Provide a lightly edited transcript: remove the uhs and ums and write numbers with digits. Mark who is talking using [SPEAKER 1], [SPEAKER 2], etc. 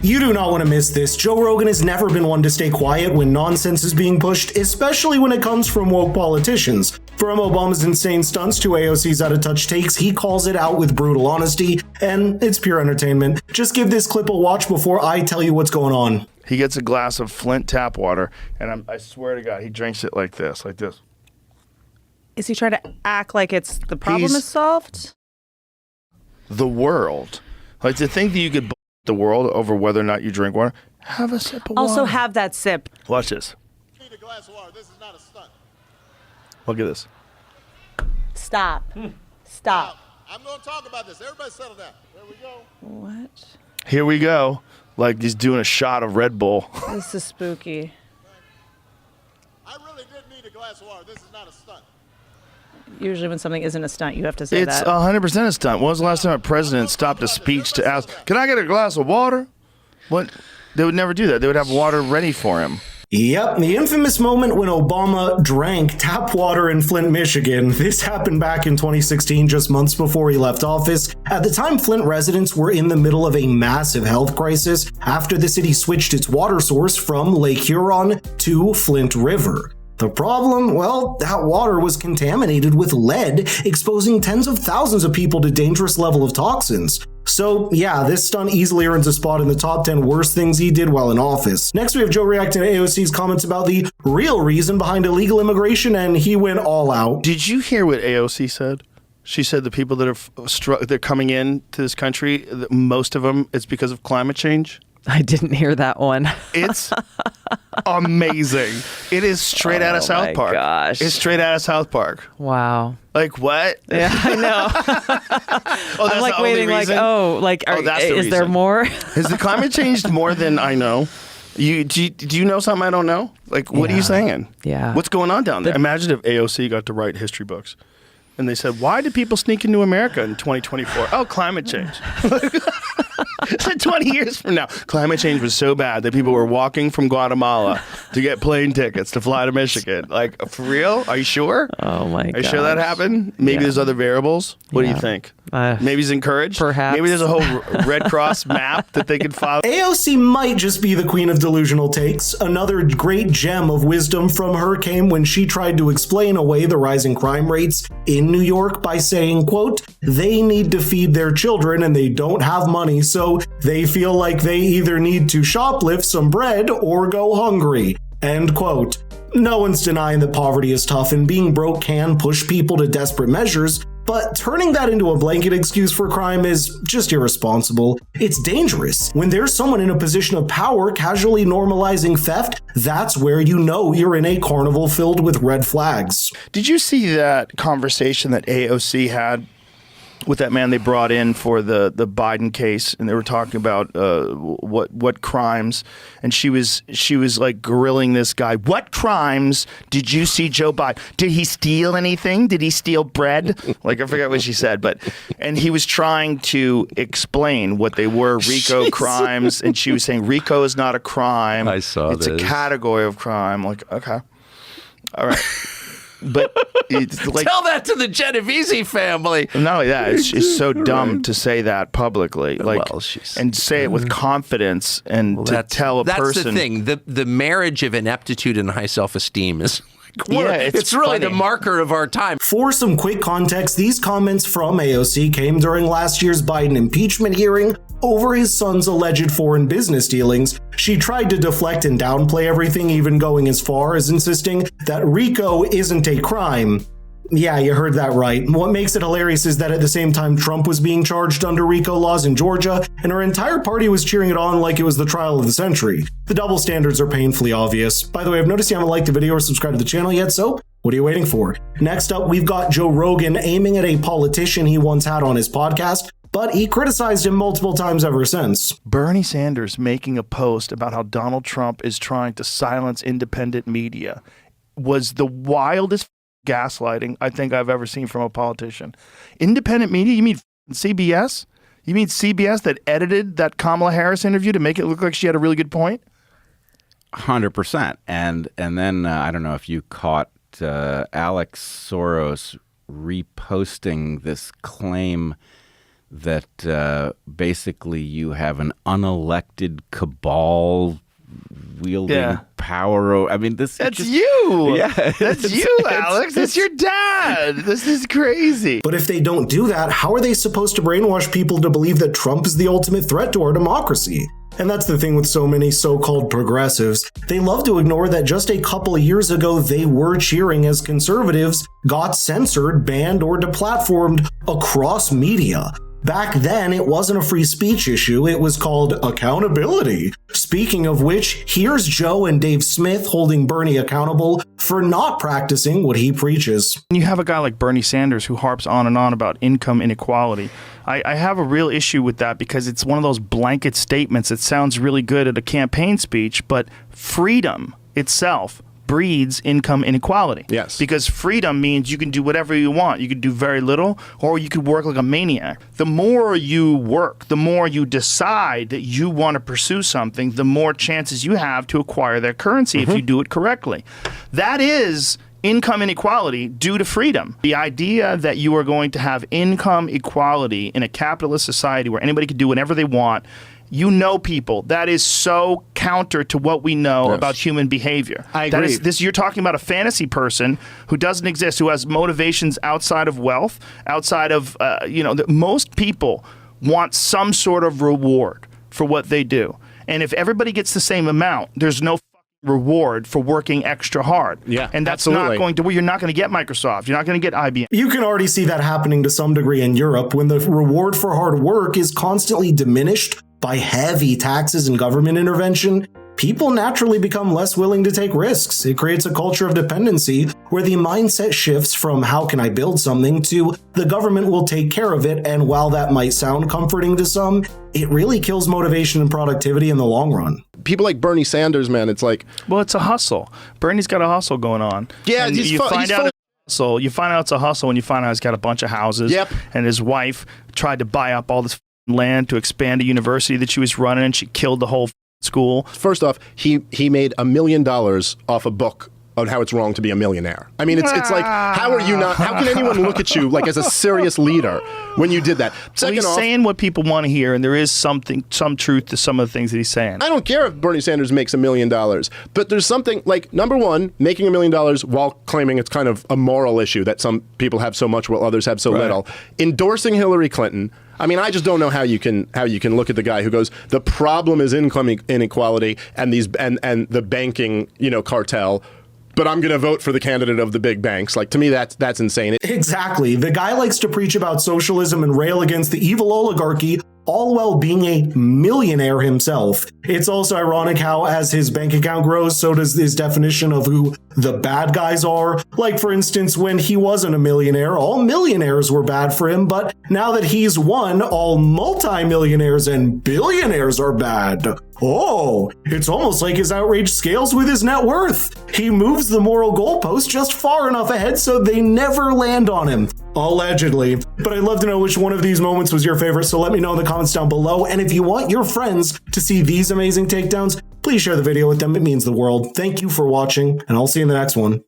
[SPEAKER 1] You do not want to miss this. Joe Rogan has never been one to stay quiet when nonsense is being pushed, especially when it comes from woke politicians. From Obama's insane stunts to AOC's out-of-touch takes, he calls it out with brutal honesty, and it's pure entertainment. Just give this clip a watch before I tell you what's going on.
[SPEAKER 2] He gets a glass of Flint tap water, and I swear to God, he drinks it like this, like this.
[SPEAKER 3] Is he trying to act like it's the problem is solved?
[SPEAKER 2] The world. Like, to think that you could the world over whether or not you drink water, have a sip of water.
[SPEAKER 3] Also have that sip.
[SPEAKER 2] Watch this.
[SPEAKER 4] Need a glass of water. This is not a stunt.
[SPEAKER 2] Look at this.
[SPEAKER 3] Stop. Stop.
[SPEAKER 4] I'm going to talk about this. Everybody settle down. There we go.
[SPEAKER 3] What?
[SPEAKER 2] Here we go. Like he's doing a shot of Red Bull.
[SPEAKER 3] This is spooky.
[SPEAKER 4] I really did need a glass of water. This is not a stunt.
[SPEAKER 3] Usually when something isn't a stunt, you have to say
[SPEAKER 2] It's
[SPEAKER 3] that.
[SPEAKER 2] 100% a stunt. When was the last time a president stopped a speech to ask, can I get a glass of water? What? They would never do that. They would have water ready for him.
[SPEAKER 1] Yep, the infamous moment when Obama drank tap water in Flint, Michigan. This happened back in 2016, just months before he left office. At the time, Flint residents were in the middle of a massive health crisis after the city switched its water source from Lake Huron to Flint River. The problem? Well, that water was contaminated with lead, exposing tens of thousands of people to dangerous level of toxins. So yeah, this stunt easily earns a spot in the top 10 worst things he did while in office. Next, we have Joe reacting to AOC's comments about the real reason behind illegal immigration, and he went all out.
[SPEAKER 2] Did you hear what AOC said? She said the people that are they're coming in to this country, most of them, it's because of climate change.
[SPEAKER 3] I didn't hear that one.
[SPEAKER 2] It's amazing. It is straight out of South Park.
[SPEAKER 3] Gosh.
[SPEAKER 2] It's straight out of South Park.
[SPEAKER 3] Wow.
[SPEAKER 2] Like what?
[SPEAKER 3] Yeah, I know.
[SPEAKER 2] Oh, that's
[SPEAKER 3] I'm like
[SPEAKER 2] the
[SPEAKER 3] waiting,
[SPEAKER 2] only reason?
[SPEAKER 3] That's is there more?
[SPEAKER 2] Has the climate changed more than I know? Do you know something I don't know? Like, what are you saying?
[SPEAKER 3] Yeah.
[SPEAKER 2] What's going on down there? Imagine if AOC got to write history books. And they said, why did people sneak into America in 2024? Oh, climate change. 20 years from now. Climate change was so bad that people were walking from Guatemala to get plane tickets to fly to Michigan. Like, for real? Are you sure?
[SPEAKER 3] Oh, my God.
[SPEAKER 2] Are you sure that happened? Maybe there's other variables? What do you think? Maybe he's encouraged?
[SPEAKER 3] Perhaps.
[SPEAKER 2] Maybe there's a whole Red Cross map that they could follow.
[SPEAKER 1] AOC might just be the queen of delusional takes. Another great gem of wisdom from her came when she tried to explain away the rising crime rates in New York by saying, quote, they need to feed their children and they don't have money, so they feel like they either need to shoplift some bread or go hungry, end quote. No one's denying that poverty is tough and being broke can push people to desperate measures, but turning that into a blanket excuse for crime is just irresponsible. It's dangerous. When there's someone in a position of power casually normalizing theft, that's where you know you're in a carnival filled with red flags.
[SPEAKER 2] Did you see that conversation that AOC had with that man they brought in for the Biden case, and they were talking about what crimes, and she was like grilling this guy. What crimes did you see Joe Biden? Did he steal anything? Did he steal bread? Like, I forget what she said, and he was trying to explain what they were, RICO crimes, and she was saying RICO is not a crime.
[SPEAKER 5] I saw
[SPEAKER 2] it's a category of crime. Like, okay, all right. But it's like,
[SPEAKER 5] tell that to the Genovese family.
[SPEAKER 2] Not only that, it's so dumb to say that publicly, like, and say it with confidence, and to tell a person.
[SPEAKER 5] That's the thing. The marriage of ineptitude and high self-esteem is.
[SPEAKER 2] Yeah,
[SPEAKER 5] it's really the marker of our time.
[SPEAKER 1] For some quick context, these comments from AOC came during last year's Biden impeachment hearing over his son's alleged foreign business dealings. She tried to deflect and downplay everything, even going as far as insisting that RICO isn't a crime. Yeah, you heard that right. What makes it hilarious is that at the same time Trump was being charged under RICO laws in Georgia, and her entire party was cheering it on like it was the trial of the century. The double standards are painfully obvious. By the way, I've noticed you haven't liked the video or subscribed to the channel yet, so what are you waiting for? Next up, we've got Joe Rogan aiming at a politician he once had on his podcast, but he criticized him multiple times ever since.
[SPEAKER 2] Bernie Sanders making a post about how Donald Trump is trying to silence independent media was the wildest gaslighting I think I've ever seen from a politician. Independent media? You mean CBS? You mean CBS that edited that Kamala Harris interview to make it look like she had a really good point?
[SPEAKER 6] 100%. And then I don't know if you caught Alex Soros reposting this claim that basically you have an unelected cabal wielding power. I mean,
[SPEAKER 2] that's you.
[SPEAKER 6] Yeah,
[SPEAKER 2] that's you, Alex. That's your dad. This is crazy.
[SPEAKER 1] But if they don't do that, how are they supposed to brainwash people to believe that Trump is the ultimate threat to our democracy? And that's the thing with so many so-called progressives. They love to ignore that just a couple of years ago, they were cheering as conservatives got censored, banned, or deplatformed across media. Back then, it wasn't a free speech issue, it was called accountability. Speaking of which, here's Joe and Dave Smith holding Bernie accountable for not practicing what he preaches.
[SPEAKER 2] You have a guy like Bernie Sanders who harps on and on about income inequality. I have a real issue with that because it's one of those blanket statements that sounds really good at a campaign speech, but freedom itself breeds income inequality.
[SPEAKER 7] Yes.
[SPEAKER 2] Because freedom means you can do whatever you want. You can do very little, or you could work like a maniac. The more you work, the more you decide that you want to pursue something, the more chances you have to acquire that currency if you do it correctly. That is income inequality due to freedom. The idea that you are going to have income equality in a capitalist society where anybody can do whatever they want, you know, people, that is so counter to what we know about human behavior.
[SPEAKER 7] I agree.
[SPEAKER 2] You're talking about a fantasy person who doesn't exist, who has motivations outside of wealth, outside of, most people want some sort of reward for what they do. And if everybody gets the same amount, there's no reward for working extra hard.
[SPEAKER 7] Yeah,
[SPEAKER 2] and that's
[SPEAKER 7] absolutely.
[SPEAKER 2] not going to, you're not going to get Microsoft. You're not going to get IBM.
[SPEAKER 1] You can already see that happening to some degree in Europe when the reward for hard work is constantly diminished by heavy taxes and government intervention. People naturally become less willing to take risks. It creates a culture of dependency where the mindset shifts from how can I build something to the government will take care of it. And while that might sound comforting to some, it really kills motivation and productivity in the long run.
[SPEAKER 7] People like Bernie Sanders, man, it's like...
[SPEAKER 2] Well, it's a hustle. Bernie's got a hustle going on.
[SPEAKER 7] Yeah,
[SPEAKER 2] and you find out it's a hustle when you find out he's got a bunch of houses.
[SPEAKER 7] Yep.
[SPEAKER 2] And his wife tried to buy up all this land to expand a university that she was running, and she killed the whole school.
[SPEAKER 7] First off, he made $1 million off a book on how it's wrong to be a millionaire. I mean, it's like, how are you not, how can anyone look at you like as a serious leader when you did that?
[SPEAKER 2] Second he's saying what people want to hear, and there is some truth to some of the things that he's saying.
[SPEAKER 7] I don't care if Bernie Sanders makes $1 million, but there's something like, number one, making $1 million while claiming it's kind of a moral issue that some people have so much while others have so little. Endorsing Hillary Clinton. I mean, I just don't know how you can look at the guy who goes, the problem is income inequality and the banking, cartel, but I'm going to vote for the candidate of the big banks. Like, to me, that's insane.
[SPEAKER 1] Exactly. The guy likes to preach about socialism and rail against the evil oligarchy, all while being a millionaire himself. It's also ironic how as his bank account grows, so does his definition of who the bad guys are. Like, for instance, when he wasn't a millionaire, all millionaires were bad for him, but now that he's won, all multimillionaires and billionaires are bad. Oh, it's almost like his outrage scales with his net worth. He moves the moral goalpost just far enough ahead so they never land on him. Allegedly. But I'd love to know which one of these moments was your favorite, so let me know in the comments down below. And if you want your friends to see these amazing takedowns, please share the video with them. It means the world. Thank you for watching, and I'll see you in the next one.